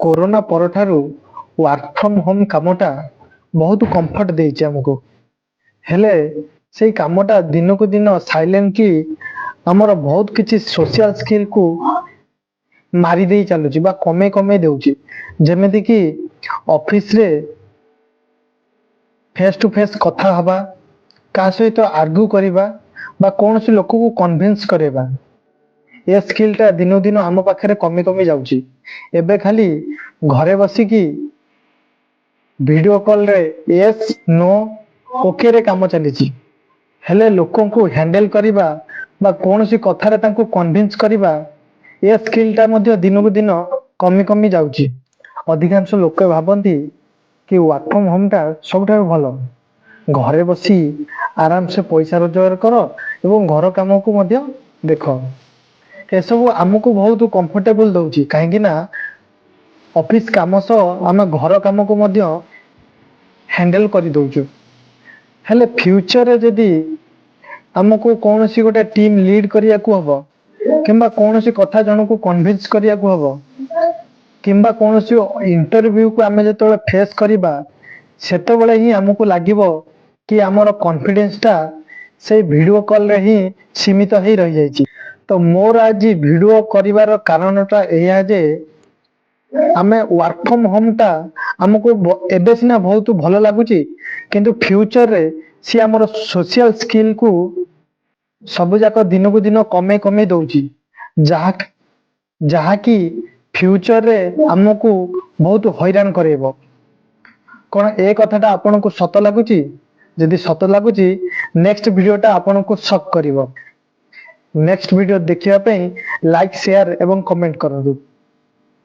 Corona परठारु work from home कामटा बहुत comfort देइछि हमको। हेले सेई कामटा दिन को दिन साइलेंटली हमर बहुत किछि सोशल स्किल को मारी देई चलुछि बा कमे कमे देउछि। जेमिति कि ऑफिस रे फेस टू फेस कथा हवा, का सहित आर्ग्यू करिबा बा कोनोसी लोक को कन्विंस करेबा, ये स्किलटा दिनो दिन आम पाखरे कमी कमी जाउछि। एबे खाली घरे बसी की वीडियो कॉल रे यस नो ओके रे काम चलीछि। हेले लोकों को हैंडल करिबा बा कोनोसी कथा रे तांको कन्विंस करिबा, ये स्किलटा मध्ये दिनो को दिन कमी कमी जाउछि। अधिकांश लोक भाबंती कि वर्क फ्रॉम होम टा सबटा भलो, घरे बसी आराम से पैसा रोजगार करो एवं घर काम को मध्ये देखो। एसबू आमको बहुत कंफर्टेबल दउछि, काहेकि ना ऑफिस काम सह आम घर काम को मध्ये हैंडल कर दउछु। हेले फ्यूचर रे जदी हमको कोनोसी गोटे टीम लीड करिया को हबो, किंबा कोनोसी कथा जन को कन्विंस करिया को हबो, किंबा कोनोसी इंटरव्यू को आमे जतोले फेस करिबा, सेतो बेले ही हमको लागिबो कि हमर कॉन्फिडेंस टा से वीडियो कॉल रे ही सीमित ही रह जाइछि। तो मोर आज वीडियो करिवार कारणटा एया जे आमे वर्क फ्रॉम होम टा हमको एबे सिना बहुत भलो लागुछि, किंतु फ्यूचर रे सी हमर सोशल स्किल को सब जाक दिन को दिन कमे कमे दउछि। जहा कि फ्यूचर रे हमको बहुत हैरान करेबो। कोन ए कथाटा आपन को सत लागुछि? जदि सत लागुछि, नेक्स्ट वीडियोटा आपन को शॉक करिवो। नेक्स्ट वीडियो देखिया पे लाइक शेयर एवं कमेंट करନ୍ତୁ।